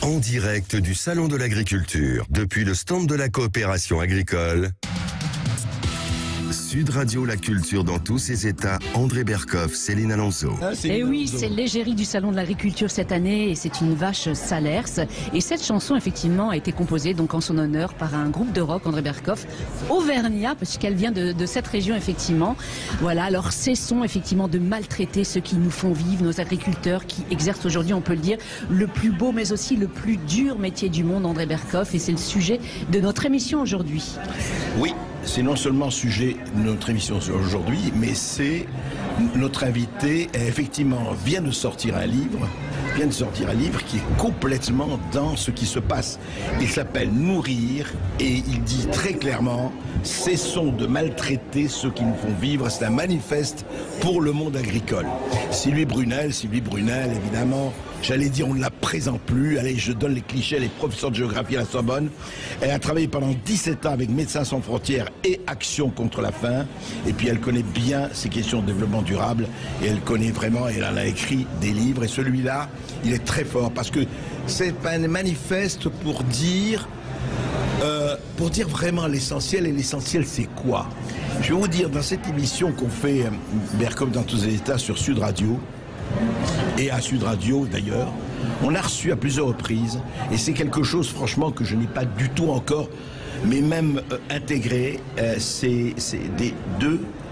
En direct du Salon de l'Agriculture, depuis le stand de la coopération agricole, Sud Radio, la culture dans tous ses états, André Berkoff, Céline Alonso. Et oui, c'est l'égérie du Salon de l'Agriculture cette année et c'est une vache Salers. Et cette chanson, effectivement, a été composée donc en son honneur par un groupe de rock, André Berkoff, Auvergnat, parce qu'elle vient de cette région, effectivement. Voilà, alors cessons effectivement de maltraiter ceux qui nous font vivre, nos agriculteurs qui exercent aujourd'hui, on peut le dire, le plus beau mais aussi le plus dur métier du monde, André Berkoff. Et c'est le sujet de notre émission aujourd'hui. Oui. C'est non seulement sujet de notre émission aujourd'hui, mais c'est notre invité, effectivement, vient de sortir un livre qui est complètement dans ce qui se passe. Il s'appelle Nourrir et il dit très clairement, cessons de maltraiter ceux qui nous font vivre. C'est un manifeste pour le monde agricole. Sylvie Brunel, évidemment, j'allais dire, on ne la présente plus. Allez, je donne les clichés, elle est professeure de géographie à la Sorbonne. Elle a travaillé pendant 17 ans avec Médecins sans frontières et Action contre la faim. Et puis elle connaît bien ces questions de développement durable. Et elle connaît vraiment, elle en a écrit des livres. Et celui-là, il est très fort parce que c'est un manifeste pour dire vraiment l'essentiel. Et l'essentiel, c'est quoi? Je vais vous dire, dans cette émission qu'on fait, Berkoff dans tous les états, sur Sud Radio, et à Sud Radio d'ailleurs, on a reçu à plusieurs reprises, et c'est quelque chose franchement que je n'ai pas du tout encore, mais même intégré, c'est des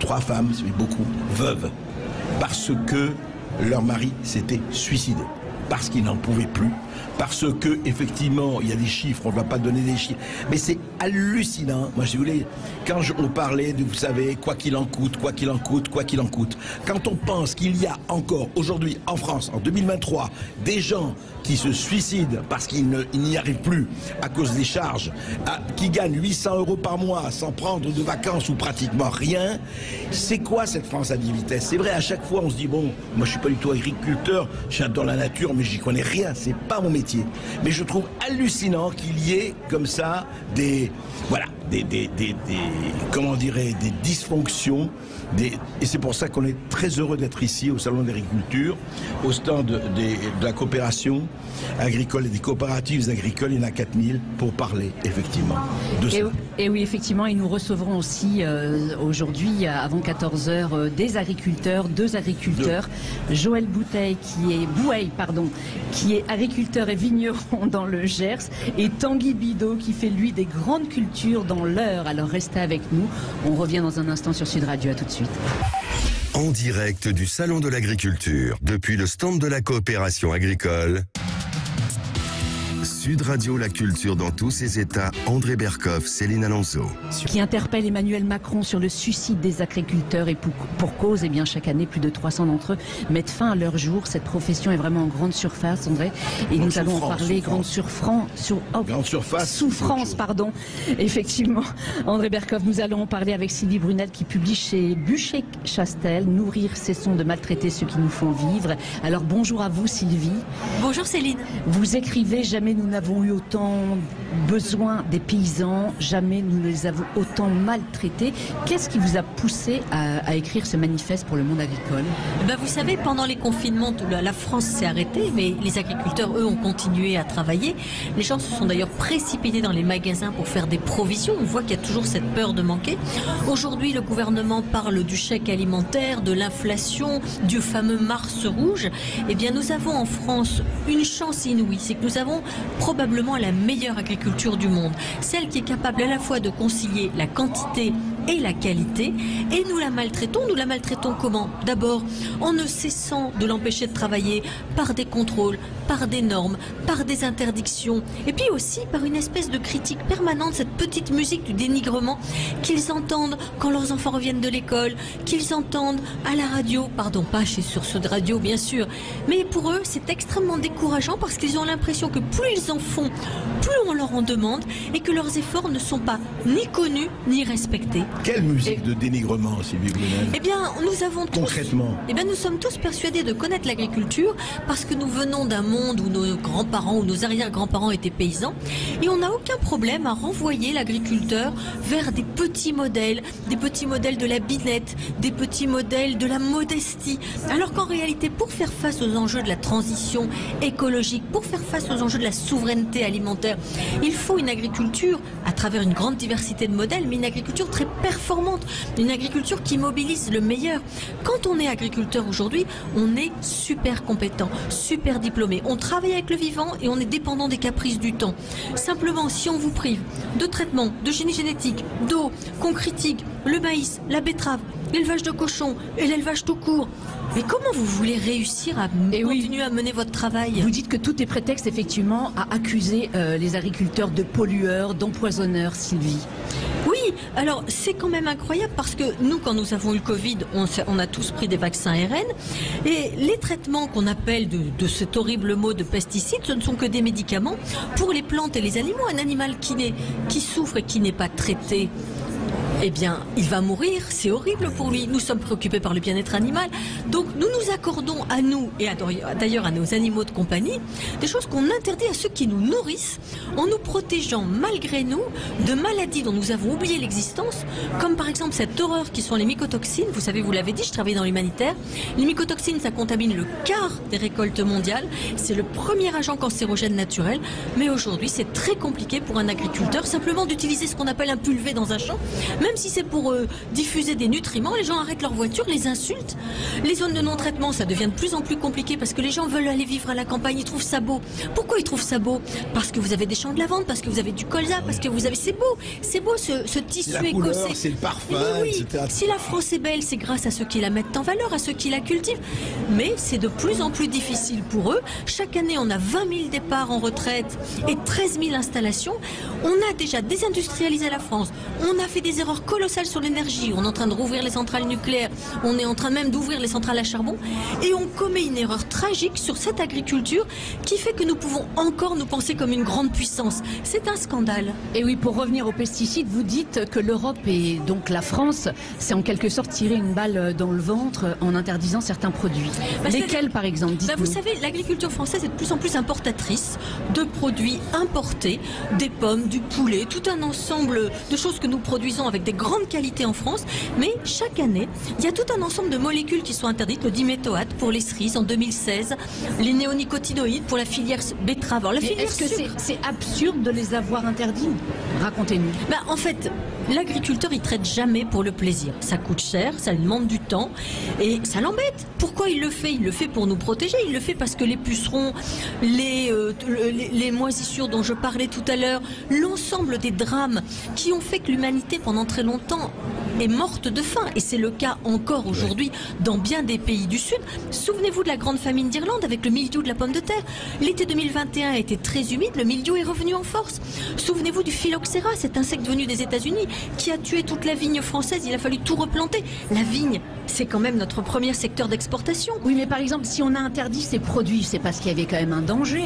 2-3 femmes, c'est beaucoup, veuves, parce que leur mari s'était suicidé, parce qu'il n'en pouvait plus, parce que effectivement il y a des chiffres, on ne va pas donner des chiffres, mais c'est hallucinant. Moi je voulais, quand on parlait de, vous savez, quoi qu'il en coûte, quand on pense qu'il y a encore aujourd'hui en France, en 2023, des gens qui se suicident parce qu'ils n'y arrivent plus à cause des charges, qui gagnent 800 € par mois sans prendre de vacances ou pratiquement rien, c'est quoi cette France à 10 vitesses? C'est vrai, à chaque fois on se dit, bon, moi je suis pas du tout agriculteur, j'adore la nature, mais j'y connais rien, c'est pas mon métier. Mais je trouve hallucinant qu'il y ait comme ça des dysfonctions. Et c'est pour ça qu'on est très heureux d'être ici au Salon de l'Agriculture, au stand de la coopération agricole et des coopératives agricoles. Il y en a 4000 pour parler effectivement de ça. Et oui, effectivement, et nous recevrons aussi aujourd'hui, avant 14h, deux agriculteurs. Joël Bouteille, qui est agriculteur et vigneron dans le Gers, et Tanguy Bidot, qui fait lui des grandes cultures dans l'Eure. Alors restez avec nous, on revient dans un instant sur Sud Radio, à tout de suite. En direct du Salon de l'Agriculture, depuis le stand de la coopération agricole, Sud Radio, la culture dans tous ses états, André Berkoff, Céline Alonso. Qui interpelle Emmanuel Macron sur le suicide des agriculteurs et pour cause, eh bien chaque année, plus de 300 d'entre eux mettent fin à leur jour. Cette profession est vraiment en grande surface, André. Et nous allons en parler, souffrance, pardon. Effectivement, André Berkoff, nous allons en parler avec Sylvie Brunel qui publie chez Bûcher-Chastel, Nourrir, cessons de maltraiter ceux qui nous font vivre. Alors bonjour à vous Sylvie. Bonjour Céline. Vous écrivez, jamais nous n'avons eu autant besoin des paysans, jamais nous ne les avons autant maltraités. Qu'est-ce qui vous a poussé à écrire ce manifeste pour le monde agricole? Vous savez, pendant les confinements, la France s'est arrêtée, mais les agriculteurs, eux, ont continué à travailler. Les gens se sont d'ailleurs précipités dans les magasins pour faire des provisions. On voit qu'il y a toujours cette peur de manquer. Aujourd'hui, le gouvernement parle du chèque alimentaire, de l'inflation, du fameux Mars rouge. Eh bien, nous avons en France une chance inouïe, c'est que nous avons probablement la meilleure agriculture du monde, celle qui est capable à la fois de concilier la quantité et la qualité, et nous la maltraitons comment? D'abord en ne cessant de l'empêcher de travailler par des contrôles, par des normes, par des interdictions, et puis aussi par une espèce de critique permanente, cette petite musique du dénigrement qu'ils entendent quand leurs enfants reviennent de l'école, qu'ils entendent à la radio, pas sur Sud Radio bien sûr, mais pour eux c'est extrêmement décourageant parce qu'ils ont l'impression que plus ils en font, plus on leur en demande, et que leurs efforts ne sont pas ni connus ni respectés. Quelle musique de dénigrement, Sylvie Brunel? Eh bien, nous avons tous, Concrètement. eh bien, nous sommes tous persuadés de connaître l'agriculture parce que nous venons d'un monde où nos grands-parents ou nos arrière-grands-parents étaient paysans et on n'a aucun problème à renvoyer l'agriculteur vers des petits modèles de la binette, des petits modèles de la modestie. Alors qu'en réalité, pour faire face aux enjeux de la transition écologique, pour faire face aux enjeux de la souveraineté alimentaire, il faut une agriculture à travers une grande diversité de modèles, mais une agriculture très performante, une agriculture qui mobilise le meilleur. Quand on est agriculteur aujourd'hui, on est super compétent, super diplômé. On travaille avec le vivant et on est dépendant des caprices du temps. Simplement, si on vous prive de traitement, de génie génétique, d'eau, qu'on critique le maïs, la betterave, l'élevage de cochons et l'élevage tout court, mais comment vous voulez réussir à continuer à mener votre travail? Vous dites que tout est prétexte effectivement à accuser les agriculteurs de pollueurs, d'empoisonneurs, Sylvie. Oui, alors c'est quand même incroyable parce que nous, quand nous avons eu le Covid, on a tous pris des vaccins ARN et les traitements qu'on appelle de cet horrible mot de pesticides, ce ne sont que des médicaments pour les plantes et les animaux. Un animal qui souffre et qui n'est pas traité, eh bien, il va mourir, c'est horrible pour lui. Nous sommes préoccupés par le bien-être animal. Donc, nous nous accordons à nous, et d'ailleurs à nos animaux de compagnie, des choses qu'on interdit à ceux qui nous nourrissent, en nous protégeant malgré nous de maladies dont nous avons oublié l'existence, comme par exemple cette horreur qui sont les mycotoxines. Vous savez, vous l'avez dit, je travaille dans l'humanitaire. Les mycotoxines, ça contamine le quart des récoltes mondiales. C'est le premier agent cancérogène naturel. Mais aujourd'hui, c'est très compliqué pour un agriculteur simplement d'utiliser ce qu'on appelle un pulvé dans un champ. Même si c'est pour diffuser des nutriments, les gens arrêtent leur voiture, les insultent. Les zones de non-traitement, ça devient de plus en plus compliqué parce que les gens veulent aller vivre à la campagne, ils trouvent ça beau. Pourquoi ils trouvent ça beau? Parce que vous avez des champs de lavande, parce que vous avez du colza, parce que vous avez... C'est beau ce tissu écossais. C'est le parfum, oui, etc. Si la France est belle, c'est grâce à ceux qui la mettent en valeur, à ceux qui la cultivent. Mais c'est de plus en plus difficile pour eux. Chaque année, on a 20 000 départs en retraite et 13 000 installations. On a déjà désindustrialisé la France. On a fait des erreurs colossales sur l'énergie. On est en train de rouvrir les centrales nucléaires. On est en train même d'ouvrir les centrales à charbon. Et on commet une erreur tragique sur cette agriculture qui fait que nous pouvons encore nous penser comme une grande puissance. C'est un scandale. Et oui, pour revenir aux pesticides, vous dites que l'Europe et donc la France, c'est en quelque sorte tirer une balle dans le ventre en interdisant certains produits. Lesquels, par exemple, dites-nous? Vous savez, l'agriculture française est de plus en plus importatrice de produits importés, des pommes, du poulet, tout un ensemble de choses que nous produisons avec des grandes qualités en France. Mais chaque année, il y a tout un ensemble de molécules qui sont interdites. Le diméthoate pour les cerises en 2016, les néonicotinoïdes pour la filière betterave. Est-ce que c'est absurde de les avoir interdits? Racontez-nous. En fait, l'agriculteur, il traite jamais pour le plaisir. Ça coûte cher, ça lui demande du temps et ça l'embête. Pourquoi il le fait? Il le fait pour nous protéger. Il le fait parce que les pucerons, les moisissures dont je parlais tout à l'heure, l'ensemble des drames qui ont fait que l'humanité pendant très longtemps est morte de faim. Et c'est le cas encore aujourd'hui dans bien des pays du Sud. Souvenez-vous de la grande famine d'Irlande avec le mildiou de la pomme de terre. L'été 2021 a été très humide, le mildiou est revenu en force. Souvenez-vous du phylloxéra, cet insecte venu des États-Unis qui a tué toute la vigne française. Il a fallu tout replanter. La vigne, c'est quand même notre premier secteur d'exportation. Oui, mais par exemple, si on a interdit ces produits, c'est parce qu'il y avait quand même un danger.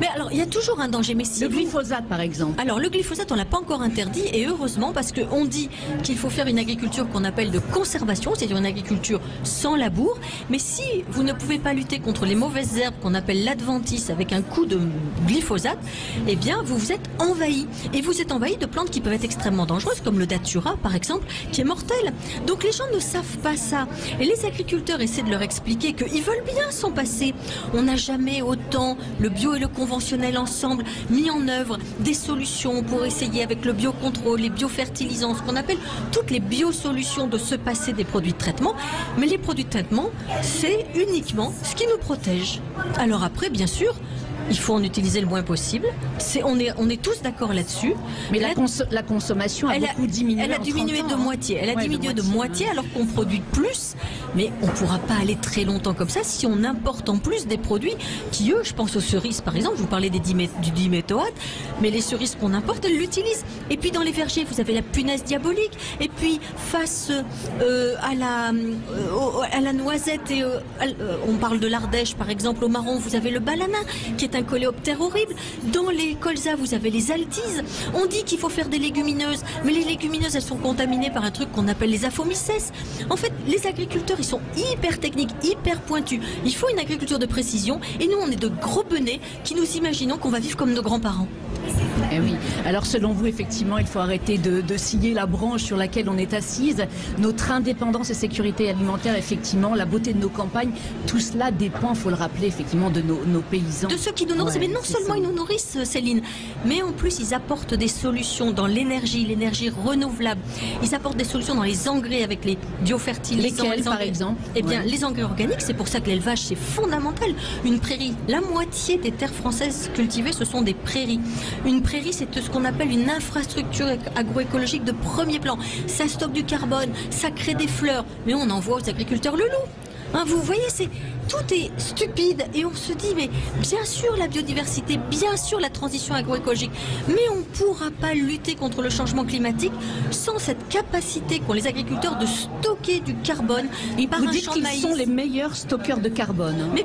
Mais alors, il y a toujours un danger. Mais si le glyphosate, par exemple. Alors, le glyphosate, on l'a pas encore interdit, et heureusement, parce qu'on dit qu'il faut faire une agriculture qu'on appelle de conservation, c'est-à-dire une agriculture sans labour. Mais si vous ne pouvez pas lutter contre les mauvaises herbes qu'on appelle l'adventice avec un coup de glyphosate, eh bien, vous vous êtes envahi. Et vous êtes envahi de plantes qui peuvent être extrêmement dangereuses, comme le datura, par exemple, qui est mortel. Donc, les gens ne savent pas ça. Et les agriculteurs essaient de leur expliquer qu'ils veulent bien s'en passer. On n'a jamais autant, le bio et le conventionnel ensemble, mis en œuvre des solutions pour essayer avec le biocontrôle, les biofertilisants, ce qu'on appelle toutes les biosolutions de se passer des produits de traitement. Mais les produits de traitement, c'est uniquement ce qui nous protège. Alors après, bien sûr, il faut en utiliser le moins possible. On est tous d'accord là-dessus. Mais la consommation a beaucoup diminué. Elle a diminué de moitié. Elle a diminué de moitié alors qu'on produit plus. Mais on ne pourra pas aller très longtemps comme ça si on importe en plus des produits qui, eux, je pense aux cerises par exemple, je vous parlais du diméthoate, mais les cerises qu'on importe, elles l'utilisent. Et puis dans les vergers, vous avez la punaise diabolique. Et puis face à la noisette, et on parle de l'Ardèche par exemple, au marron, vous avez le balanin qui est est un coléoptère horrible. Dans les colzas, vous avez les altises. On dit qu'il faut faire des légumineuses, mais les légumineuses, elles sont contaminées par un truc qu'on appelle les aphomycès. En fait, les agriculteurs, ils sont hyper techniques, hyper pointus. Il faut une agriculture de précision, et nous, on est de gros benets qui nous imaginons qu'on va vivre comme nos grands-parents. Eh oui. Alors selon vous, effectivement, il faut arrêter de scier la branche sur laquelle on est assise. Notre indépendance et sécurité alimentaire, effectivement, la beauté de nos campagnes, tout cela dépend, il faut le rappeler, effectivement, de nos paysans. De ceux qui nous nourrissent. Ouais, mais non seulement ils nous nourrissent, Céline, mais en plus ils apportent des solutions dans l'énergie renouvelable. Ils apportent des solutions dans les engrais avec les biofertilisants. Lesquels, par exemple? Eh bien, les engrais organiques, c'est pour ça que l'élevage, c'est fondamental. Une prairie, la moitié des terres françaises cultivées, ce sont des prairies. Une prairie, c'est ce qu'on appelle une infrastructure agroécologique de premier plan. Ça stocke du carbone, ça crée des fleurs, mais on envoie aux agriculteurs le loup. Hein, vous voyez, tout est stupide et on se dit, mais bien sûr la biodiversité, bien sûr la transition agroécologique, mais on ne pourra pas lutter contre le changement climatique sans cette capacité qu'ont les agriculteurs de stocker du carbone par Vous un dites champ de qu'ils maïs. sont les meilleurs stockeurs de carbone. Hein. Mais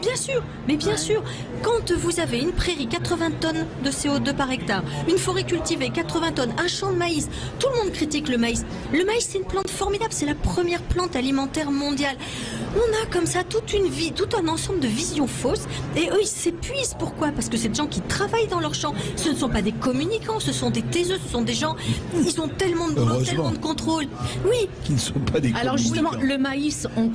bien sûr, quand vous avez une prairie, 80 tonnes de CO2 par hectare, une forêt cultivée, 80 tonnes, un champ de maïs, tout le monde critique le maïs. Le maïs, c'est une plante formidable, c'est la première plante alimentaire mondiale. On a comme ça toute une vie, tout un ensemble de visions fausses, et eux, ils s'épuisent. Pourquoi? Parce que c'est des gens qui travaillent dans leur champ. Ce ne sont pas des communicants, ce sont des taiseux, ce sont des gens, ils ont tellement de boulot, tellement de contrôle. Oui. Qui ne sont pas des Alors justement, le maïs, on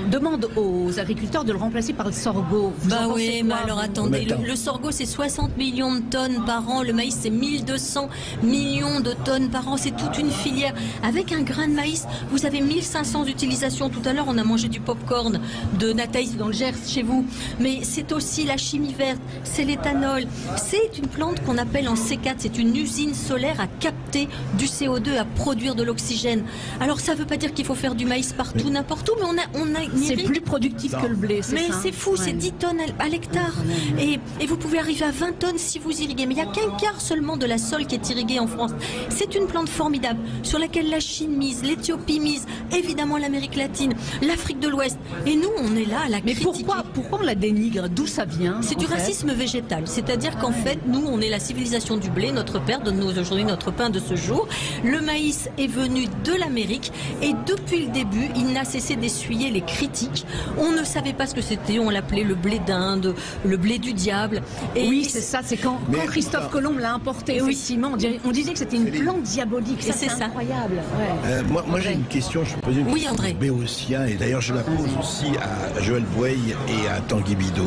demande aux agriculteurs de le remplacer par le sorgho. Vous en Bah pensez oui, quoi, mais alors vous attendez, le sorgho c'est 60 millions de tonnes par an, le maïs c'est 1200 millions de tonnes par an, c'est toute une filière. Avec un grain de maïs, vous avez 1500 utilisations. Tout à l'heure, on a mangé du popcorn de Nathalie dans le Gers chez vous, mais c'est aussi la chimie verte, c'est l'éthanol, c'est une plante qu'on appelle en C4, c'est une usine solaire à capter du CO2, à produire de l'oxygène. Alors ça veut pas dire qu'il faut faire du maïs partout, n'importe où, mais on a une C'est plus productif que le blé, c'est ça. Mais c'est fou, c'est 10 tonnes à l'hectare. Et vous pouvez arriver à 20 tonnes si vous irriguez. Mais il n'y a qu'un quart seulement de la sol qui est irriguée en France. C'est une plante formidable sur laquelle la Chine mise, l'Éthiopie mise, évidemment l'Amérique latine, l'Afrique de l'Ouest. Et nous, on est là à la critiquer. Mais pourquoi on la dénigre? D'où ça vient? C'est du racisme végétal. C'est-à-dire qu'en fait, nous, on est la civilisation du blé. Notre père donne-nous aujourd'hui notre pain de ce jour. Le maïs est venu de l'Amérique. Et depuis le début, il n'a cessé d'essuyer les critiques. On ne savait pas ce que c'était. On l'appelait le blé d'Inde, le blé du diable. Et oui, c'est ça. C'est quand Christophe Colomb l'a importé, effectivement. On disait que c'était une plante diabolique. Ça, c'est incroyable. Ouais. Moi, j'ai une question. Je pose une question André. Béotien, et d'ailleurs, je la pose aussi à Joël Bouey et à Tanguy Bidot.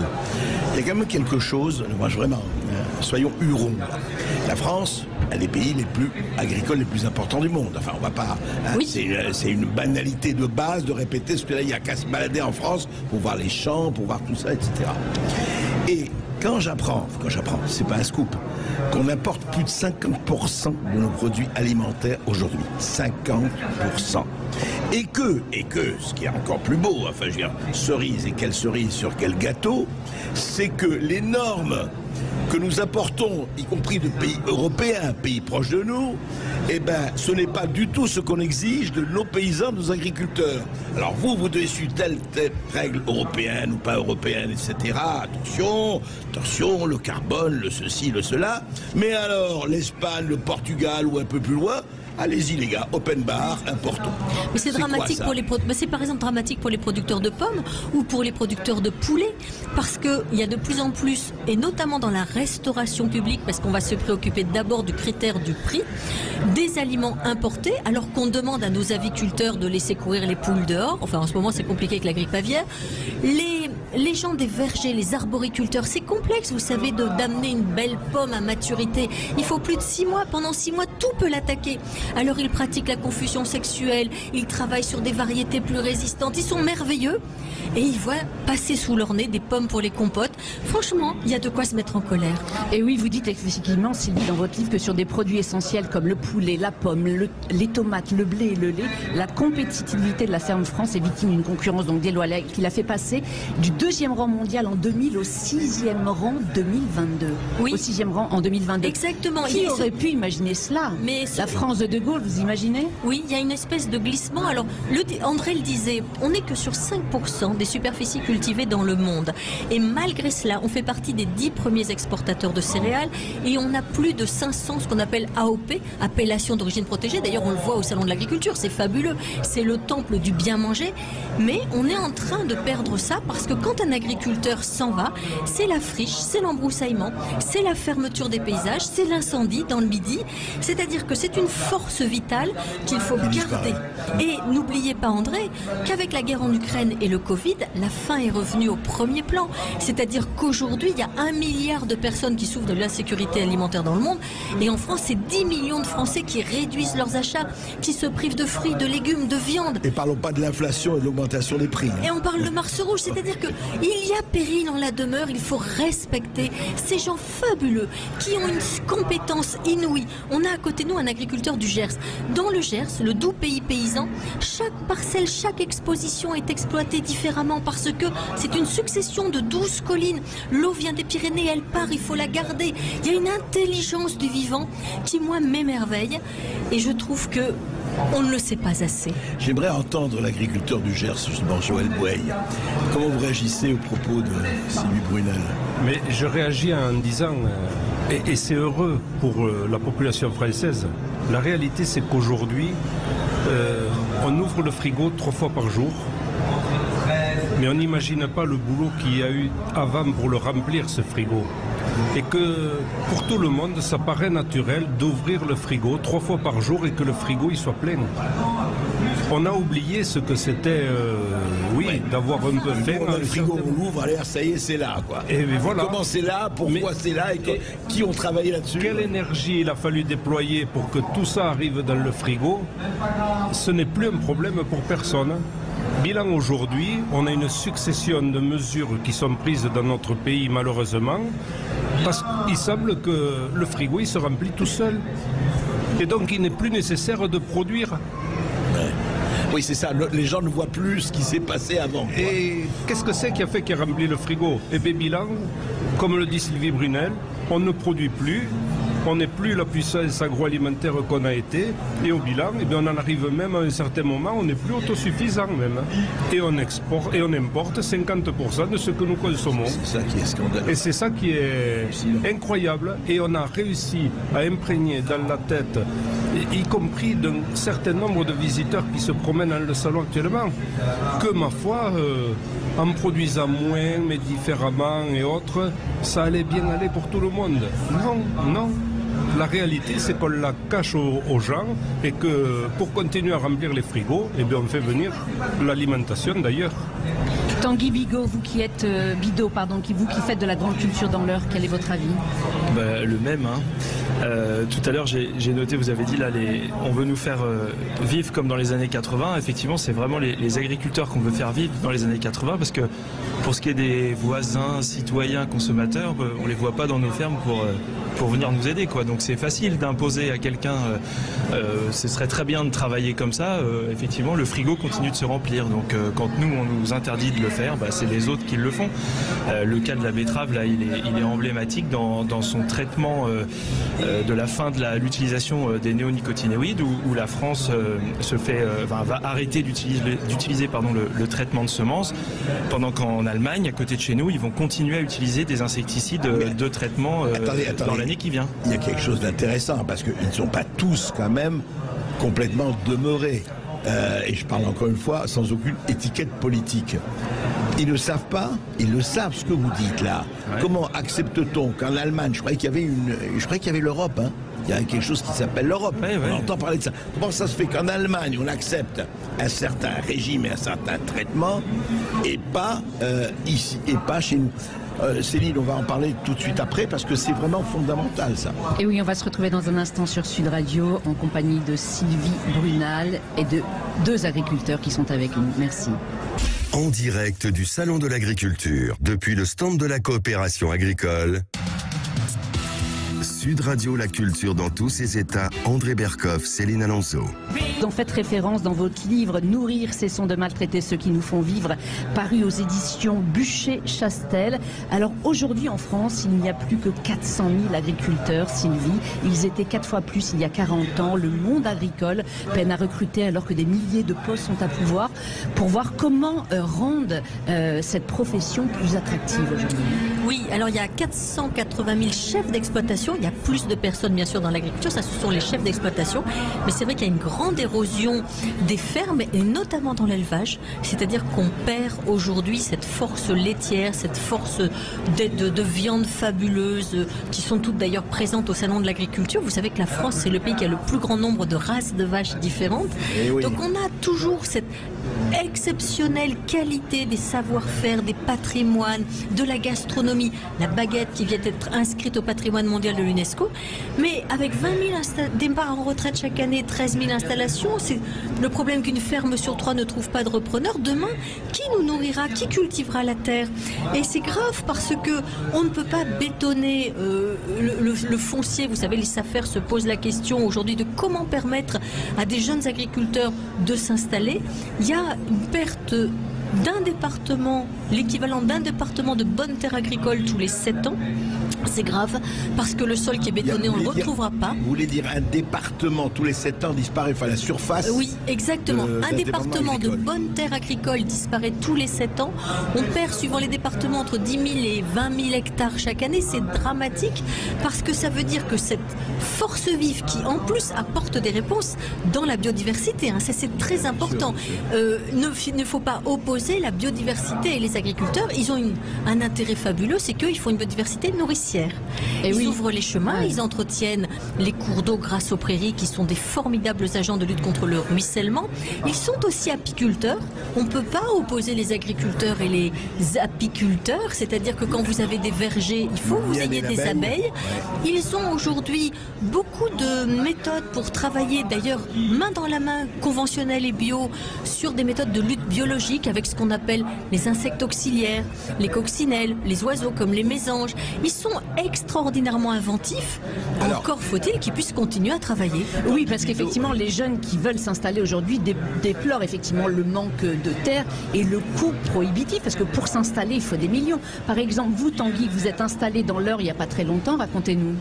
Il y a quand même quelque chose, moi, vraiment, soyons hurons. La France a les pays les plus agricoles les plus importants du monde. Enfin, on va pas. Oui. C'est une banalité de base de répéter ce que là, il y a qu'à se balader en France pour voir les champs, pour voir tout ça, etc. Et quand j'apprends, c'est pas un scoop, qu'on importe plus de 50% de nos produits alimentaires aujourd'hui. 50%. Et que, ce qui est encore plus beau, enfin, je veux dire, cerise et quelle cerise sur quel gâteau, c'est que les normes que nous apportons, y compris de pays européens, pays proches de nous, eh ben, ce n'est pas du tout ce qu'on exige de nos paysans, de nos agriculteurs. Alors vous devez suivre telle règle européenne ou pas européenne, etc. Attention, le carbone, le ceci, le cela. Mais alors, l'Espagne, le Portugal ou un peu plus loin, allez-y les gars, open bar, importons. Mais c'est dramatique c'est par exemple dramatique pour les producteurs de pommes ou pour les producteurs de poulets, parce que il y a de plus en plus, et notamment dans la restauration publique, parce qu'on va se préoccuper d'abord du critère du prix, des aliments importés, alors qu'on demande à nos aviculteurs de laisser courir les poules dehors. Enfin, en ce moment, c'est compliqué avec la grippe aviaire. Les gens des vergers, les arboriculteurs, c'est complexe, vous savez, d'amener une belle pomme à maturité. Il faut plus de 6 mois. Pendant 6 mois, tout peut l'attaquer. Alors, ils pratiquent la confusion sexuelle, ils travaillent sur des variétés plus résistantes. Ils sont merveilleux et ils voient passer sous leur nez des pommes pour les compotes. Franchement, il y a de quoi se mettre en colère. Et oui, vous dites effectivement, Sylvie, dans votre livre, que sur des produits essentiels comme le poulet, la pomme, les tomates, le blé et le lait, la compétitivité de la ferme France est victime d'une concurrence donc déloyale qui l'a fait passer du 2e rang mondial en 2000 au 6e rang 2022. Oui. Au 6e rang en 2022. Exactement. Qui aurait pu imaginer cela? Mais la France de De Gaulle, vous imaginez? Oui, il y a une espèce de glissement. Alors, André le disait, on n'est que sur 5% des superficies cultivées dans le monde. Et malgré cela, on fait partie des 10 premiers exportateurs de céréales et on a plus de 500 ce qu'on appelle AOP, appellation d'origine protégée. D'ailleurs, on le voit au Salon de l'Agriculture, c'est fabuleux. C'est le temple du bien manger. Mais on est en train de perdre ça parce que quand un agriculteur s'en va, c'est la friche, c'est l'embroussaillement, c'est la fermeture des paysages, c'est l'incendie dans le Midi. C'est-à-dire que c'est une force vitale qu'il faut garder. Et n'oubliez pas, André, qu'avec la guerre en Ukraine et le Covid, la faim est revenue au premier plan. C'est-à-dire qu'aujourd'hui, il y a 1 milliard de personnes qui souffrent de l'insécurité alimentaire dans le monde. Et en France, c'est 10 millions de Français qui réduisent leurs achats, qui se privent de fruits, de légumes, de viande. Et parlons pas de l'inflation et de l'augmentation des prix. Et on parle de Mars rouge, c'est-à-dire qu'il y a péril en la demeure, il faut respecter ces gens fabuleux qui ont une compétence inouïe. On a à côté de nous un agriculteur du Gers. Dans le Gers, le doux pays paysan, chaque parcelle, chaque exposition est exploitée différemment parce que c'est une succession de 12 collines. L'eau vient des Pyrénées, elle part, il faut la garder. Il y a une intelligence du vivant qui, moi, m'émerveille et je trouve que on ne le sait pas assez. J'aimerais entendre l'agriculteur du Gers, justement, Joël Boueil. Comment vous réagissez aux propos de Sylvie Brunel? Mais je réagis en disant, et c'est heureux pour la population française, la réalité c'est qu'aujourd'hui, on ouvre le frigo 3 fois par jour, mais on n'imagine pas le boulot qu'il y a eu avant pour le remplir, ce frigo. Et que pour tout le monde, ça paraît naturel d'ouvrir le frigo 3 fois par jour et que le frigo il soit plein. On a oublié ce que c'était, d'avoir un peu faim. On a le frigo, on l'ouvre, allez, ça y est, c'est là, quoi. Et voilà. Comment c'est là, pourquoi c'est là, et qui ont travaillé là-dessus? Quelle énergie il a fallu déployer pour que tout ça arrive dans le frigo? Ce n'est plus un problème pour personne. Bilan aujourd'hui, on a une succession de mesures qui sont prises dans notre pays malheureusement, parce qu'il semble que le frigo il se remplit tout seul. Et donc il n'est plus nécessaire de produire. Oui, c'est ça, les gens ne voient plus ce qui s'est passé avant. Quoi. Et qu'est-ce que c'est qui a fait qu'il a rempli le frigo? Eh bien, bilan, comme le dit Sylvie Brunel, on ne produit plus. On n'est plus la puissance agroalimentaire qu'on a été, et au bilan, eh bien, on en arrive même à un certain moment, on n'est plus autosuffisant même. Et on exporte et on importe 50% de ce que nous consommons. C'est ça qui est scandaleux. Et c'est ça qui est incroyable. Et on a réussi à imprégner dans la tête, y compris d'un certain nombre de visiteurs qui se promènent dans le salon actuellement, que ma foi, en produisant moins, mais différemment et autres, ça allait bien aller pour tout le monde. Non. La réalité, c'est qu'on la cache aux gens et que pour continuer à remplir les frigos, eh bien, on fait venir l'alimentation d'ailleurs. Tanguy Bigot, vous qui êtes vous qui faites de la grande culture dans l'Eure, quel est votre avis? Le même. Tout à l'heure, j'ai noté, vous avez dit là, on veut nous faire vivre comme dans les années 80. Effectivement, c'est vraiment les agriculteurs qu'on veut faire vivre dans les années 80, parce que pour ce qui est des voisins, citoyens, consommateurs, on les voit pas dans nos fermes pour venir nous aider, quoi. Donc c'est facile d'imposer à quelqu'un. Ce serait très bien de travailler comme ça. Effectivement, le frigo continue de se remplir. Donc quand nous on nous interdit de le faire, c'est les autres qui le font. Le cas de la betterave, là, il est emblématique dans son traitement de la fin de l'utilisation des néonicotinoïdes, où la France va arrêter d'utiliser le traitement de semences, pendant qu'en Allemagne, à côté de chez nous, ils vont continuer à utiliser des insecticides de traitement dans l'année qui vient. Il y a quelque chose d'intéressant, parce qu'ils ne sont pas tous quand même complètement demeurés. Et je parle encore une fois sans aucune étiquette politique. Ils ne savent pas, ils le savent ce que vous dites là. Ouais. Comment accepte-t-on qu'en Allemagne, je croyais qu'il y avait l'Europe, hein. Il y a quelque chose qui s'appelle l'Europe. Ouais. On entend parler de ça. Comment ça se fait qu'en Allemagne, on accepte un certain régime et un certain traitement, et pas ici, et pas chez nous? Céline, on va en parler tout de suite après, parce que c'est vraiment fondamental, ça. Et oui, on va se retrouver dans un instant sur Sud Radio, en compagnie de Sylvie Brunel et de 2 agriculteurs qui sont avec nous. Merci. En direct du Salon de l'Agriculture, depuis le stand de la coopération agricole, Sud Radio, la culture dans tous ses états. André Berkoff, Céline Alonso. Vous en faites référence dans votre livre « Nourrir, cessons de maltraiter ceux qui nous font vivre », paru aux éditions Bûcher-Chastel. Alors aujourd'hui en France, il n'y a plus que 400 000 agriculteurs, Sylvie. Ils étaient 4 fois plus il y a 40 ans. Le monde agricole peine à recruter alors que des milliers de postes sont à pouvoir. Pour voir comment rendre cette profession plus attractive aujourd'hui. Oui, alors il y a 480 000 chefs d'exploitation. Il y a plus de personnes bien sûr dans l'agriculture, ça ce sont les chefs d'exploitation. Mais c'est vrai qu'il y a une grande érosion des fermes et notamment dans l'élevage. C'est-à-dire qu'on perd aujourd'hui cette force laitière, cette force de viande fabuleuse qui sont toutes d'ailleurs présentes au salon de l'agriculture. Vous savez que la France c'est le pays qui a le plus grand nombre de races de vaches différentes. Oui. Donc on a toujours cette exceptionnelle qualité des savoir-faire, des patrimoines, de la gastronomie, la baguette qui vient d'être inscrite au patrimoine mondial de l'UNESCO, mais avec 20 000 départs en retraite chaque année, 13 000 installations, c'est le problème qu'une ferme sur 3 ne trouve pas de repreneur. Demain, qui nous nourrira, qui cultivera la terre? Et c'est grave parce que on ne peut pas bétonner le foncier. Vous savez, les SAFER se posent la question aujourd'hui de comment permettre à des jeunes agriculteurs de s'installer. Il y a une perte d'un département, l'équivalent d'un département de bonne terre agricole tous les 7 ans. C'est grave parce que le sol qui est bétonné, on ne le retrouvera pas. Vous voulez dire un département tous les 7 ans disparaît, enfin la surface? Oui, exactement. Un département de bonne terre agricole disparaît tous les 7 ans. On perd suivant les départements entre 10 000 et 20 000 hectares chaque année. C'est dramatique parce que ça veut dire que cette force vive qui en plus apporte des réponses dans la biodiversité, hein, ça c'est très important. Ne faut pas opposer la biodiversité et les agriculteurs. Ils ont un intérêt fabuleux, c'est qu'ils font une biodiversité nourricière. Ils ouvrent les chemins, ils entretiennent les cours d'eau grâce aux prairies qui sont des formidables agents de lutte contre le ruissellement. Ils sont aussi apiculteurs. On ne peut pas opposer les agriculteurs et les apiculteurs, c'est-à-dire que quand vous avez des vergers, il faut que vous ayez des abeilles. Ils ont aujourd'hui beaucoup de méthodes pour travailler, d'ailleurs main dans la main, conventionnelles et bio, sur des méthodes de lutte biologique avec ce qu'on appelle les insectes auxiliaires, les coccinelles, les oiseaux comme les mésanges. Ils sont extraordinairement inventifs. Encore faut-il qu'ils puissent continuer à travailler. Oui, parce qu'effectivement, les jeunes qui veulent s'installer aujourd'hui déplorent effectivement le manque de terre et le coût prohibitif, parce que pour s'installer, il faut des millions. Par exemple, vous, Tanguy, vous êtes installé dans l'Eure il n'y a pas très longtemps, racontez-nous.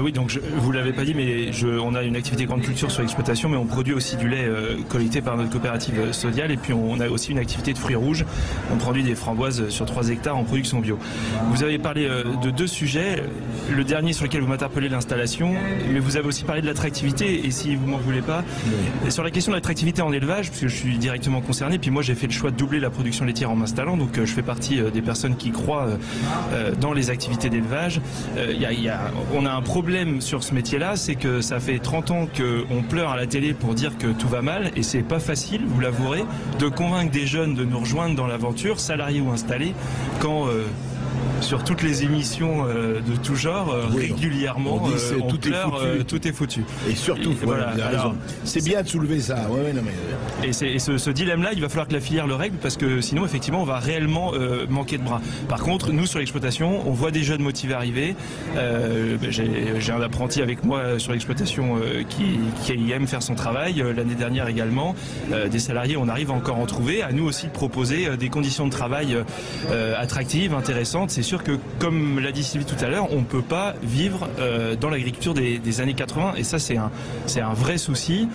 Oui, donc vous l'avez pas dit, mais on a une activité grande culture sur l'exploitation, mais on produit aussi du lait collecté par notre coopérative Sodial, et puis on a aussi une activité de fruits rouges. On produit des framboises sur 3 hectares en production bio. Vous avez parlé de 2 sujets. Le dernier sur lequel vous m'interpellez, l'installation, mais vous avez aussi parlé de l'attractivité, et si vous m'en voulez pas, sur la question de l'attractivité en élevage, parce que je suis directement concerné, puis moi j'ai fait le choix de doubler la production laitière en m'installant, donc je fais partie des personnes qui croient dans les activités d'élevage. On a un problème sur ce métier-là, c'est que ça fait 30 ans qu'on pleure à la télé pour dire que tout va mal, et c'est pas facile, vous l'avouerez, de convaincre des jeunes de nous rejoindre dans l'aventure, salariés ou installés, quand sur toutes les émissions de tout genre, régulièrement, on pleure, tout est foutu. Et surtout, voilà, c'est bien de soulever ça. Et ce dilemme-là, il va falloir que la filière le règle, parce que sinon, effectivement, on va réellement manquer de bras. Par contre, nous, sur l'exploitation, on voit des jeunes motivés arriver. J'ai un apprenti avec moi sur l'exploitation qui aime faire son travail. L'année dernière également, des salariés, on arrive encore à en trouver. À nous aussi de proposer des conditions de travail attractives, intéressantes. C'est sûr que, comme l'a dit Sylvie tout à l'heure, on ne peut pas vivre dans l'agriculture des années 80, et ça c'est un vrai souci,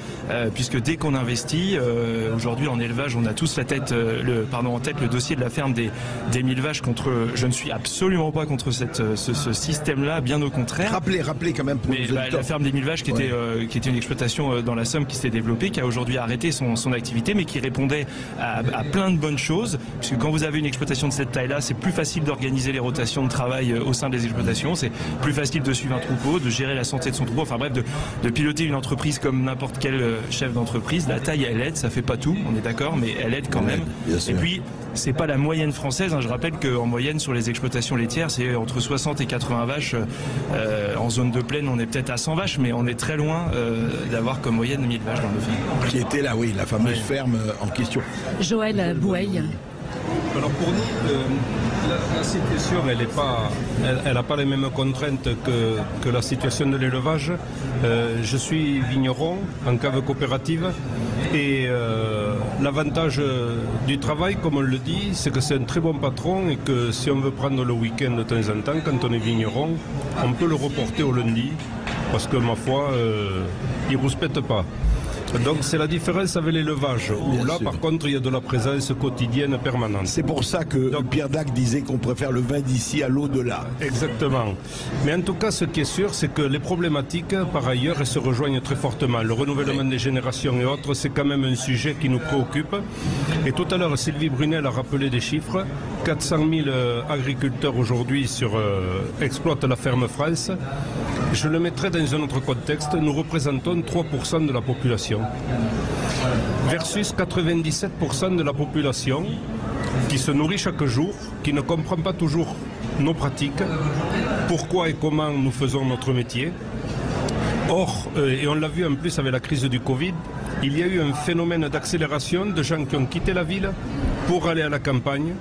puisque dès qu'on investit, aujourd'hui en élevage, on a tous en tête le dossier de la ferme des 1000 vaches je ne suis absolument pas contre ce système-là, bien au contraire. Rappelez quand même pour les auditeurs. La ferme des 1000 vaches qui était une exploitation dans la Somme qui s'est développée, qui a aujourd'hui arrêté son activité, mais qui répondait à plein de bonnes choses, puisque quand vous avez une exploitation de cette taille-là, c'est plus facile d'organiser les rotations de travail au sein des exploitations, c'est plus facile de suivre un troupeau, de gérer la santé de son troupeau, enfin bref, de piloter une entreprise comme n'importe quel chef d'entreprise. La taille, elle aide, ça fait pas tout, on est d'accord, mais elle aide quand même. Et puis, c'est pas la moyenne française, hein. Je rappelle qu'en moyenne, sur les exploitations laitières, c'est entre 60 et 80 vaches. En zone de plaine, on est peut-être à 100 vaches, mais on est très loin d'avoir comme moyenne 1000 vaches dans le film. Qui était là, oui, la fameuse ferme en question. Joël Boueil. Alors pour nous, La situation, elle n'a pas les mêmes contraintes que la situation de l'élevage. Je suis vigneron en cave coopérative et l'avantage du travail, comme on le dit, c'est que c'est un très bon patron et que si on veut prendre le week-end de temps en temps, quand on est vigneron, on peut le reporter au lundi parce que, ma foi, il ne rouspète pas. Donc c'est la différence avec l'élevage, où là par contre il y a de la présence quotidienne permanente. C'est pour ça que Pierre Dac disait qu'on préfère le vin d'ici à l'au-delà. Exactement. Mais en tout cas ce qui est sûr, c'est que les problématiques par ailleurs elles se rejoignent très fortement. Le renouvellement des générations et autres, c'est quand même un sujet qui nous préoccupe. Et tout à l'heure Sylvie Brunel a rappelé des chiffres. 400 000 agriculteurs aujourd'hui exploitent la ferme France. Je le mettrai dans un autre contexte. Nous représentons 3% de la population versus 97% de la population qui se nourrit chaque jour, qui ne comprend pas toujours nos pratiques, pourquoi et comment nous faisons notre métier. Or, et on l'a vu en plus avec la crise du Covid, il y a eu un phénomène d'accélération de gens qui ont quitté la ville pour aller à la campagne.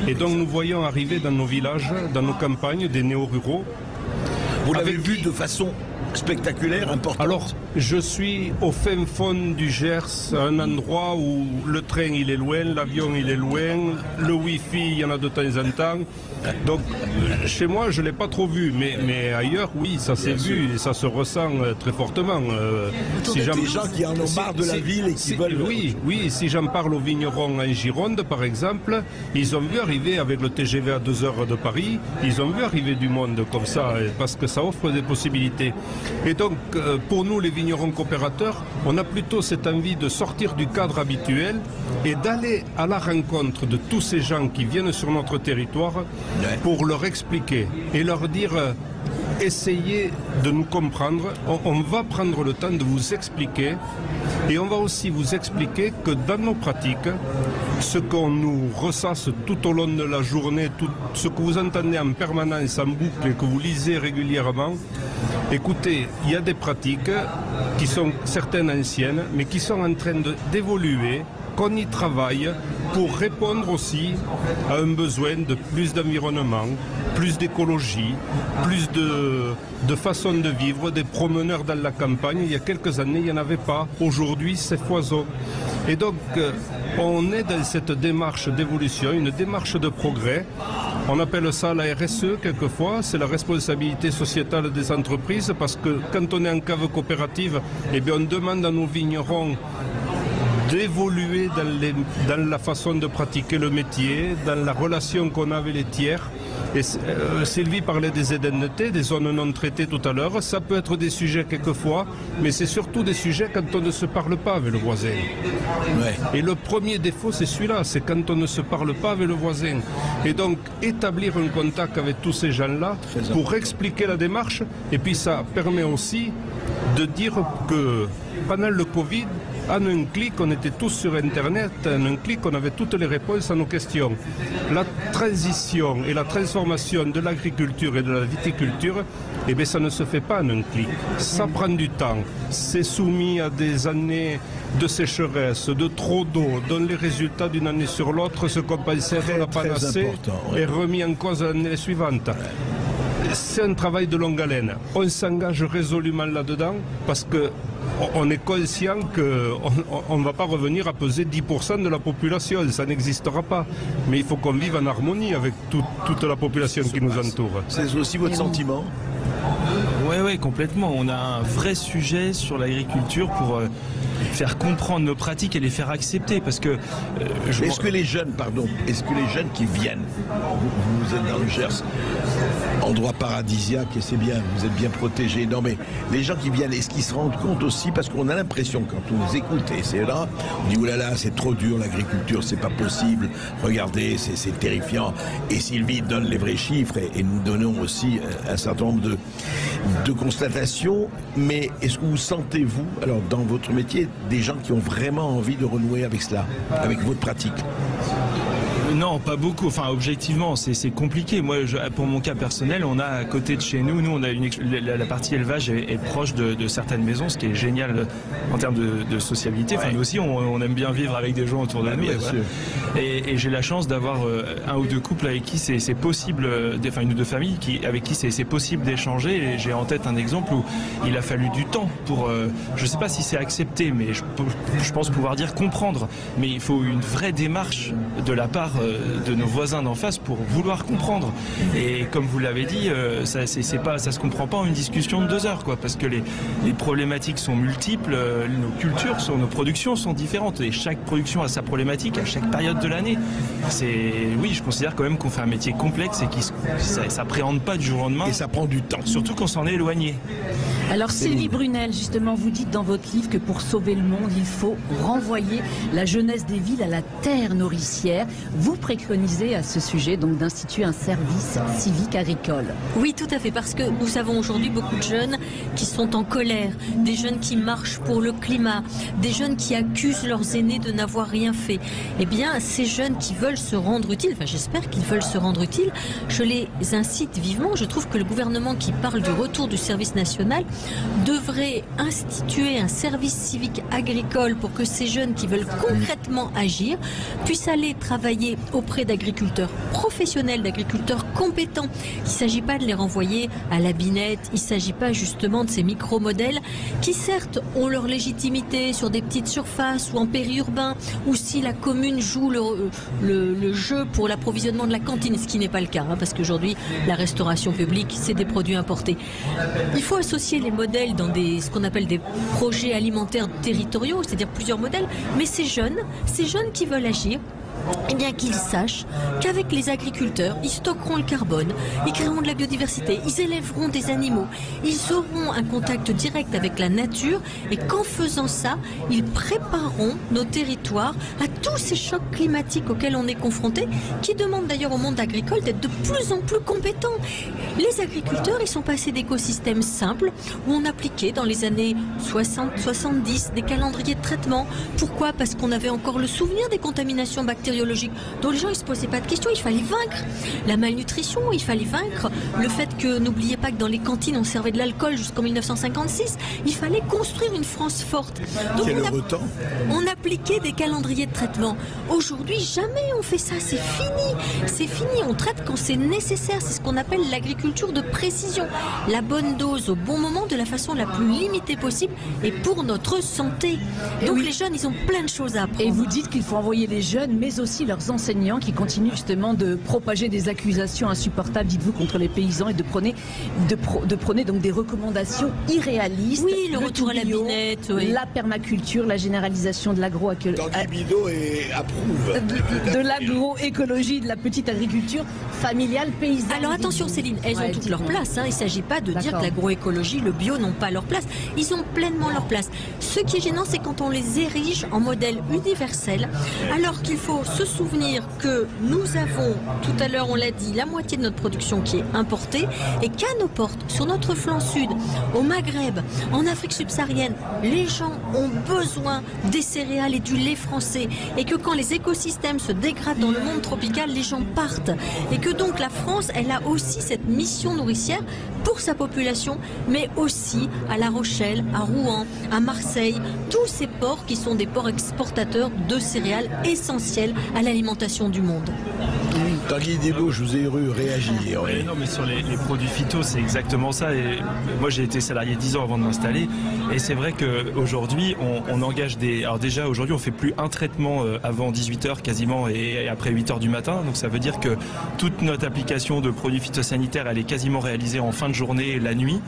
Et donc nous voyons arriver dans nos villages, dans nos campagnes, des néo-ruraux. Vous l'avez vu de façon spectaculaire, importante. Alors, je suis au fin fond du Gers, à un endroit où le train il est loin, l'avion il est loin, le wifi il y en a de temps en temps. Donc, chez moi je ne l'ai pas trop vu, mais ailleurs, oui, ça s'est vu et ça se ressent très fortement. Des gens qui en ont marre de la ville et qui veulent... Oui, si j'en parle aux vignerons en Gironde, par exemple, ils ont vu arriver avec le TGV à 2 heures de Paris, ils ont vu arriver du monde comme ça, parce que ça offre des possibilités. Et donc, pour nous, les vignerons coopérateurs, on a plutôt cette envie de sortir du cadre habituel et d'aller à la rencontre de tous ces gens qui viennent sur notre territoire pour leur expliquer et leur dire essayez de nous comprendre, on va prendre le temps de vous expliquer et on va aussi vous expliquer que dans nos pratiques, ce qu'on nous ressasse tout au long de la journée, tout ce que vous entendez en permanence, en boucle et que vous lisez régulièrement, écoutez, il y a des pratiques qui sont certaines anciennes, mais qui sont en train d'évoluer, qu'on y travaille pour répondre aussi à un besoin de plus d'environnement, plus d'écologie, plus de façon de vivre, des promeneurs dans la campagne. Il y a quelques années, il n'y en avait pas. Aujourd'hui, c'est foison. Et donc, on est dans cette démarche d'évolution, une démarche de progrès. On appelle ça la RSE quelquefois, c'est la responsabilité sociétale des entreprises, parce que quand on est en cave coopérative, eh bien, on demande à nos vignerons d'évoluer dans la façon de pratiquer le métier, dans la relation qu'on a avec les tiers. Et Sylvie parlait des ZNT, des zones non traitées tout à l'heure. Ça peut être des sujets quelquefois, mais c'est surtout des sujets quand on ne se parle pas avec le voisin. Ouais. Et le premier défaut, c'est celui-là, c'est quand on ne se parle pas avec le voisin. Et donc, établir un contact avec tous ces gens-là pour expliquer la démarche. Et puis ça permet aussi de dire que pendant le Covid, en un clic, on était tous sur Internet, en un clic, on avait toutes les réponses à nos questions. La transition et la transformation de l'agriculture et de la viticulture, eh bien, ça ne se fait pas en un clic. Ça prend du temps. C'est soumis à des années de sécheresse, de trop d'eau, dont les résultats d'une année sur l'autre, ce qu'on pensait être la panacée, est remis en cause l'année suivante. C'est un travail de longue haleine. On s'engage résolument là-dedans parce qu'on est conscient qu'on ne va pas revenir à peser 10% de la population. Ça n'existera pas. Mais il faut qu'on vive en harmonie avec toute la population qui nous entoure. C'est aussi votre sentiment ? Oui, complètement. On a un vrai sujet sur l'agriculture pour faire comprendre nos pratiques et les faire accepter. Parce que est-ce que les jeunes qui viennent, vous êtes dans le Gers, endroit paradisiaque, et c'est bien, vous êtes bien protégés. Non mais les gens qui viennent, est-ce qu'ils se rendent compte aussi, parce qu'on a l'impression quand on nous écoute, et c'est là, on dit oulala, c'est trop dur l'agriculture, c'est pas possible, regardez, c'est terrifiant. Et Sylvie donne les vrais chiffres et nous donnons aussi un certain nombre de constatations. Mais est-ce que vous sentez, vous, alors dans votre métier, des gens qui ont vraiment envie de renouer avec cela, avec votre pratique ? Non, pas beaucoup. Enfin, objectivement, c'est compliqué. Moi, pour mon cas personnel, on a à côté de chez nous, on a la partie élevage est proche de certaines maisons, ce qui est génial en termes de sociabilité. Enfin, nous aussi, on aime bien vivre avec des gens autour de nous. Et j'ai la chance d'avoir un ou deux couples avec qui c'est possible, enfin une ou deux familles avec qui c'est possible d'échanger. Et j'ai en tête un exemple où il a fallu du temps pour, je sais pas si c'est accepté, mais je pense pouvoir dire comprendre. Mais il faut une vraie démarche de la part de nos voisins d'en face pour vouloir comprendre. Et comme vous l'avez dit, ça se comprend pas en une discussion de 2 heures, quoi, parce que les problématiques sont multiples, nos cultures, nos productions sont différentes, et chaque production a sa problématique à chaque période de l'année. Oui, je considère quand même qu'on fait un métier complexe et qui s'appréhende pas du jour au lendemain. Et ça prend du temps. Surtout qu'on s'en est éloigné. Alors Sylvie Brunel, justement, vous dites dans votre livre que pour sauver le monde, il faut renvoyer la jeunesse des villes à la terre nourricière. Vous préconisez à ce sujet donc d'instituer un service civique agricole. Oui, tout à fait, parce que nous avons aujourd'hui beaucoup de jeunes qui sont en colère, des jeunes qui marchent pour le climat, des jeunes qui accusent leurs aînés de n'avoir rien fait. Eh bien, ces jeunes qui veulent se rendre utiles, enfin j'espère qu'ils veulent se rendre utiles, je les incite vivement. Je trouve que le gouvernement qui parle du retour du service national devrait instituer un service civique agricole pour que ces jeunes qui veulent concrètement agir puissent aller travailler auprès d'agriculteurs professionnels, d'agriculteurs compétents. Il ne s'agit pas de les renvoyer à la binette, il ne s'agit pas justement de ces micro-modèles qui certes ont leur légitimité sur des petites surfaces ou en périurbain, ou si la commune joue le jeu pour l'approvisionnement de la cantine, ce qui n'est pas le cas, parce qu'aujourd'hui la restauration publique c'est des produits importés. Il faut associer les modèles dans ce qu'on appelle des projets alimentaires territoriaux, c'est-à-dire plusieurs modèles, mais ces jeunes qui veulent agir, eh bien qu'ils sachent qu'avec les agriculteurs, ils stockeront le carbone, ils créeront de la biodiversité, ils élèveront des animaux, ils auront un contact direct avec la nature et qu'en faisant ça, ils prépareront nos territoires à tous ces chocs climatiques auxquels on est confronté, qui demandent d'ailleurs au monde agricole d'être de plus en plus compétent. Les agriculteurs, ils sont passés d'écosystèmes simples où on appliquait dans les années 60-70 des calendriers de traitement. Pourquoi ? Parce qu'on avait encore le souvenir des contaminations bactériologiques dont les gens ne se posaient pas de questions. Il fallait vaincre la malnutrition, il fallait vaincre le fait que, n'oubliez pas que dans les cantines on servait de l'alcool jusqu'en 1956. Il fallait construire une France forte. Donc on appliquait des calendriers de traitement. Aujourd'hui, jamais on fait ça, c'est fini. C'est fini, on traite quand c'est nécessaire. C'est ce qu'on appelle l'agriculture de précision. La bonne dose au bon moment, de la façon la plus limitée possible et pour notre santé. Donc les jeunes, ils ont plein de choses à apprendre. Et vous dites qu'il faut envoyer les jeunes, mais aussi leurs enseignants qui continuent justement de propager des accusations insupportables, dites-vous, contre les paysans et de prôner donc des recommandations irréalistes. Oui, le retour à la binette, la permaculture, la généralisation de l'agroécologie. Tanguy Bidot approuve. De l'agroécologie, de la petite agriculture familiale paysanne. Alors attention Céline, elles ont toute leur place. Il ne s'agit pas de dire que l'agroécologie, le bio n'ont pas leur place. Ils ont pleinement leur place. Ce qui est gênant, c'est quand on les érige en modèle universel, alors qu'il faut se souvenir que nous avons, tout à l'heure on l'a dit, la moitié de notre production qui est importée et qu'à nos portes, sur notre flanc sud, au Maghreb, en Afrique subsaharienne, les gens ont besoin des céréales et du lait français et que quand les écosystèmes se dégradent dans le monde tropical, les gens partent et que donc la France, elle a aussi cette mission nourricière pour sa population, mais aussi à La Rochelle, à Rouen, à Marseille, tous ces ports qui sont des ports exportateurs de céréales essentiels à l'alimentation du monde. Tanguy Bidot, je vous ai eu réagir. Oui. Non, mais sur les produits phyto, c'est exactement ça. Et moi, j'ai été salarié 10 ans avant de m'installer. Et c'est vrai qu'aujourd'hui, on engage des... Alors déjà, aujourd'hui, on fait plus un traitement avant 18h quasiment et après 8h du matin. Donc ça veut dire que toute notre application de produits phytosanitaires, elle est quasiment réalisée en fin de journée, la nuit.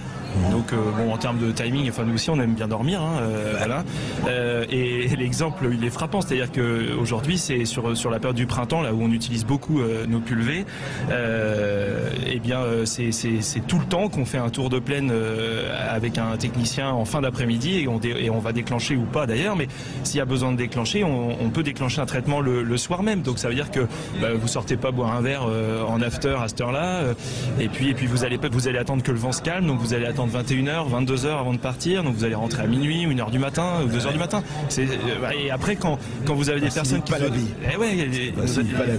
Donc en termes de timing, enfin nous aussi, on aime bien dormir. Voilà. Et l'exemple, il est frappant. C'est-à-dire qu'aujourd'hui, c'est sur la période du printemps, là où on utilise beaucoup nos pulvées, eh bien c'est tout le temps qu'on fait un tour de plaine avec un technicien en fin d'après-midi et on va déclencher ou pas d'ailleurs, mais s'il y a besoin de déclencher, on peut déclencher un traitement le soir même. Donc ça veut dire que vous sortez pas boire un verre en after à cette heure-là, et puis vous allez attendre que le vent se calme, donc vous allez attendre 21h, 22h avant de partir, donc vous allez rentrer à minuit, 1h du matin, ou 2h du matin. Et après quand vous avez des personnes qui...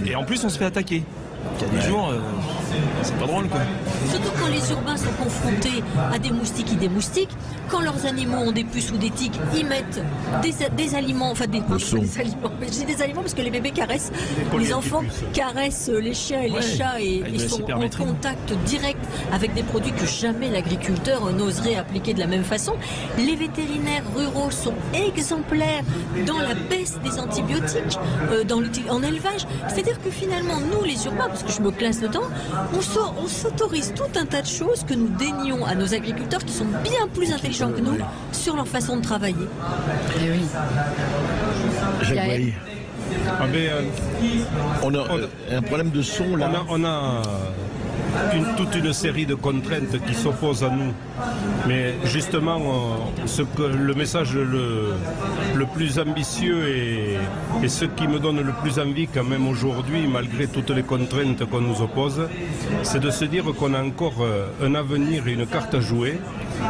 Et en plus on se fait attaquer. Il y a des jours, c'est pas drôle quoi. Surtout quand les urbains sont confrontés à des moustiques et des moustiques, quand leurs animaux ont des puces ou des tiques, ils mettent des aliments, enfin des aliments. Je dis des aliments parce que les bébés caressent, les enfants caressent les chiens et les chats et ils sont en contact direct avec des produits que jamais l'agriculteur n'oserait appliquer de la même façon. Les vétérinaires ruraux sont exemplaires dans la baisse des antibiotiques en élevage. C'est-à-dire que finalement, nous les urbains, parce que je me classe dedans, on s'autorise tout un tas de choses que nous dénions à nos agriculteurs qui sont bien plus intelligents que nous sur leur façon de travailler. Et oui. On a un problème de son là. On a toute une série de contraintes qui s'opposent à nous. Mais justement, le message le plus ambitieux et ce qui me donne le plus envie quand même aujourd'hui, malgré toutes les contraintes qu'on nous oppose, c'est de se dire qu'on a encore un avenir et une carte à jouer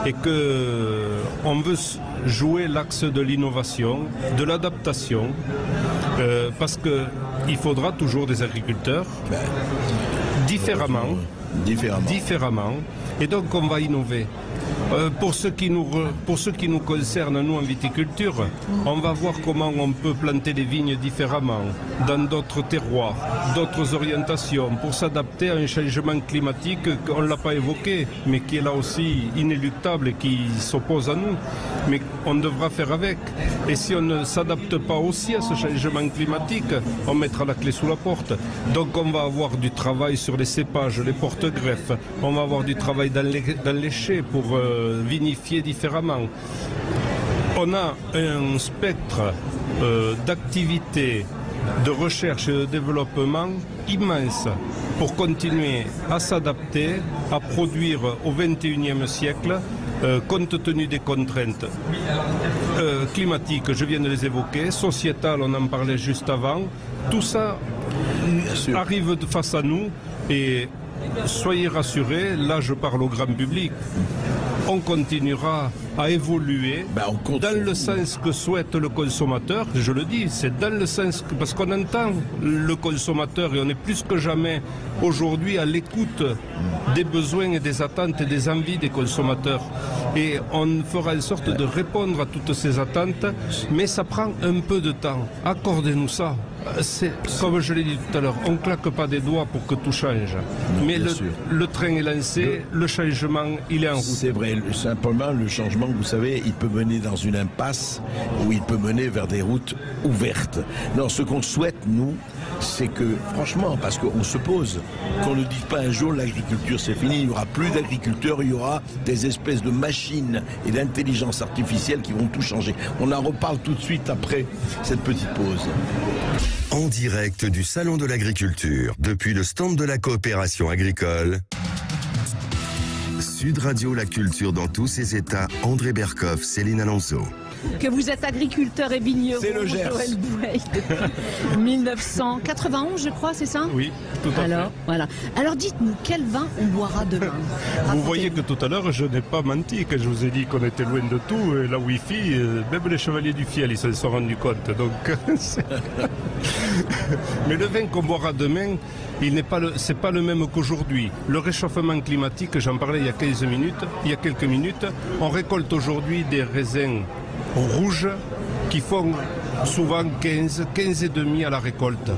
et qu'on veut jouer l'axe de l'innovation, de l'adaptation, parce qu'il faudra toujours des agriculteurs différemment. Et donc on va innover. Pour ce qui nous concerne, nous en viticulture, on va voir comment on peut planter des vignes différemment, dans d'autres terroirs, d'autres orientations, pour s'adapter à un changement climatique qu'on ne l'a pas évoqué, mais qui est là aussi inéluctable et qui s'oppose à nous. Mais on devra faire avec. Et si on ne s'adapte pas aussi à ce changement climatique, on mettra la clé sous la porte. Donc on va avoir du travail sur les cépages, les porte-greffes, on va avoir du travail dans les chais pour vinifier différemment. On a un spectre d'activités, de recherche et de développement immense pour continuer à s'adapter, à produire au XXIe siècle, compte tenu des contraintes climatiques, je viens de les évoquer, sociétales, on en parlait juste avant. Tout ça arrive face à nous et soyez rassurés, là je parle au grand public, on continuera à évoluer dans le sens que souhaite le consommateur. Je le dis, c'est dans le sens parce qu'on entend le consommateur et on est plus que jamais aujourd'hui à l'écoute des besoins et des attentes et des envies des consommateurs. Et on fera en sorte de répondre à toutes ces attentes, mais ça prend un peu de temps. Accordez-nous ça. C'est comme je l'ai dit tout à l'heure, on ne claque pas des doigts pour que tout change. Mais le train est lancé, le changement, il est en route. C'est vrai, simplement le changement, vous savez, il peut mener dans une impasse ou il peut mener vers des routes ouvertes. Non, ce qu'on souhaite, nous, c'est que, franchement, parce qu'on se pose, qu'on ne dise pas un jour l'agriculture c'est fini, il n'y aura plus d'agriculteurs, il y aura des espèces de machines et d'intelligence artificielle qui vont tout changer. On en reparle tout de suite après cette petite pause. En direct du Salon de l'Agriculture, depuis le stand de la coopération agricole. Sud Radio, la culture dans tous ses états. André Berkoff, Céline Alonso. Que vous êtes agriculteur et vigneron, c'est le Gers. Joël Bouey, depuis 1991, je crois, c'est ça? Oui, tout à fait. Voilà. Alors dites-nous, quel vin on boira demain? Vous voyez que tout à l'heure, je n'ai pas menti quand je vous ai dit qu'on était loin de tout. Et la Wi-Fi, même les chevaliers du fiel, ils se sont rendus compte. Donc, mais le vin qu'on boira demain, c'est pas le même qu'aujourd'hui. Le réchauffement climatique, j'en parlais il y a quelques minutes, on récolte aujourd'hui des raisins rouges qui font souvent 15 et demi à la récolte.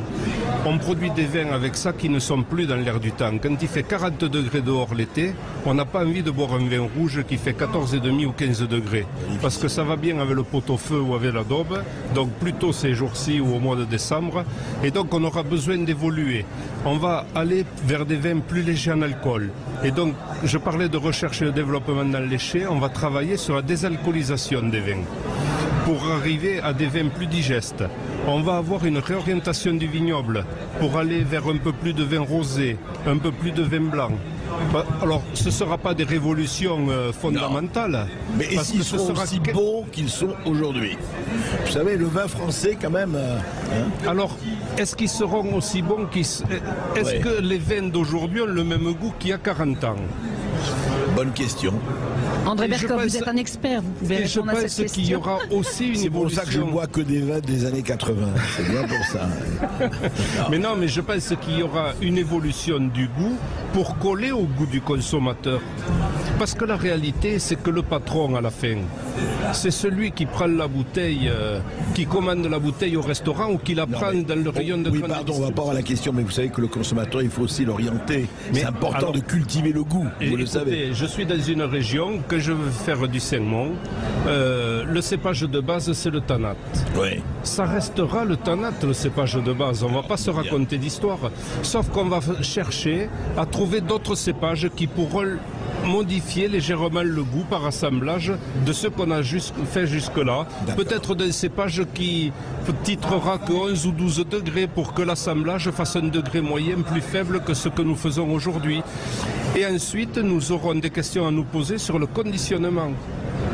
On produit des vins avec ça qui ne sont plus dans l'air du temps. Quand il fait 40 degrés dehors l'été, on n'a pas envie de boire un vin rouge qui fait 14 et demi ou 15 degrés. Parce que ça va bien avec le pot-au-feu ou avec la daube. Donc plutôt ces jours-ci ou au mois de décembre. Et donc on aura besoin d'évoluer. On va aller vers des vins plus légers en alcool. Et donc je parlais de recherche et de développement dans les chais. On va travailler sur la désalcoolisation des vins. pour arriver à des vins plus digestes. On va avoir une réorientation du vignoble pour aller vers un peu plus de vin rosé, un peu plus de vin blanc. Alors, ce ne sera pas des révolutions fondamentales. Non. Mais est-ce qu'ils seront aussi bons qu'ils sont aujourd'hui? Vous savez, le vin français, quand même... Alors, est-ce qu'ils seront aussi bons Est-ce que les vins d'aujourd'hui ont le même goût qu'il y a 40 ans? Bonne question. André Berkoff, vous êtes un expert, vous pouvez répondre à cette question. Je pense qu'il y aura aussi une évolution. C'est pour ça que je bois que des vins des années 80. C'est bien pour ça. Mais non, mais je pense qu'il y aura une évolution du goût pour coller au goût du consommateur. Parce que la réalité, c'est que le patron, à la fin, c'est celui qui prend la bouteille, qui commande la bouteille au restaurant ou qui la prend dans le rayon de grande distribution. Pardon, on va pas avoir la question, mais vous savez que le consommateur, il faut aussi l'orienter. C'est important de cultiver le goût, vous le savez. Je suis dans une région que je veux faire du Saint-Mont. Le cépage de base, c'est le Tanat. Oui. Ça restera le Tanat, le cépage de base. On ne va pas se raconter d'histoire. Sauf qu'on va chercher à trouver d'autres cépages qui pourront modifier légèrement le goût par assemblage de ce qu'on a fait jusque-là. Peut-être des cépages qui titrera que 11 ou 12 degrés pour que l'assemblage fasse un degré moyen plus faible que ce que nous faisons aujourd'hui. Et ensuite, nous aurons des questions à nous poser sur le conditionnement.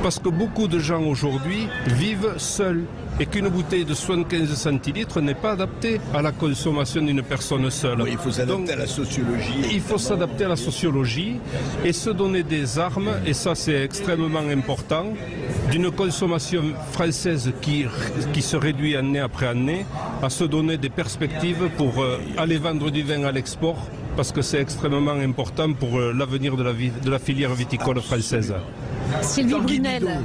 Parce que beaucoup de gens aujourd'hui vivent seuls et qu'une bouteille de 75 centilitres n'est pas adaptée à la consommation d'une personne seule. Oui, il faut s'adapter à la sociologie. Il faut s'adapter à la sociologie et se donner des armes, et ça c'est extrêmement important, d'une consommation française qui se réduit année après année, à se donner des perspectives pour aller vendre du vin à l'export, parce que c'est extrêmement important pour l'avenir de la filière viticole française. Sylvie Brunel.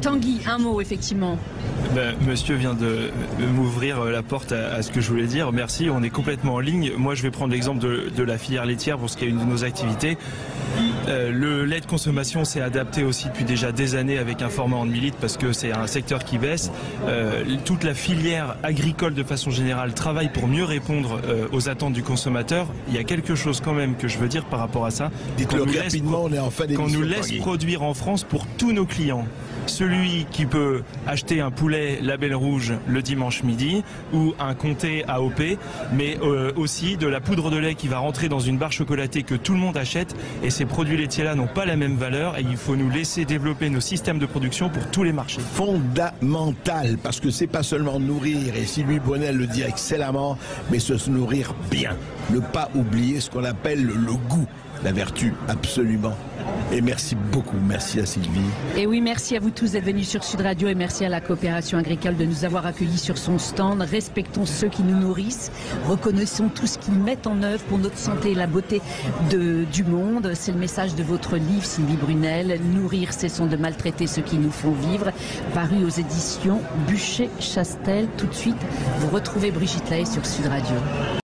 Tanguy, un mot, effectivement. Monsieur vient de m'ouvrir la porte à ce que je voulais dire. Merci, on est complètement en ligne. Moi, je vais prendre l'exemple de la filière laitière pour ce qui est une de nos activités. Le lait de consommation s'est adapté aussi depuis déjà des années avec un format en demi-litre parce que c'est un secteur qui baisse. Toute la filière agricole, de façon générale, travaille pour mieux répondre aux attentes du consommateur. Il y a quelque chose quand même que je veux dire par rapport à ça. Dites-le rapidement, on est en fin d'émission. Qu'on nous laisse produire en France pour tous nos clients. Celui qui peut acheter un poulet Label Rouge le dimanche midi ou un comté AOP, mais aussi de la poudre de lait qui va rentrer dans une barre chocolatée que tout le monde achète. Et ces produits laitiers-là n'ont pas la même valeur et il faut nous laisser développer nos systèmes de production pour tous les marchés. Fondamental, parce que c'est pas seulement nourrir, et Sylvie Brunel le dit excellemment, mais se nourrir bien. Ne pas oublier ce qu'on appelle le goût, la vertu, absolument. Et merci beaucoup, merci à Sylvie. Et oui, merci à vous tous d'être venus sur Sud Radio et merci à la coopération agricole de nous avoir accueillis sur son stand. Respectons ceux qui nous nourrissent, reconnaissons tout ce qu'ils mettent en œuvre pour notre santé et la beauté du monde. C'est le message de votre livre, Sylvie Brunel, Nourrir, cessons de maltraiter ceux qui nous font vivre, paru aux éditions Buchet-Chastel. Tout de suite, vous retrouvez Brigitte Lahaie sur Sud Radio.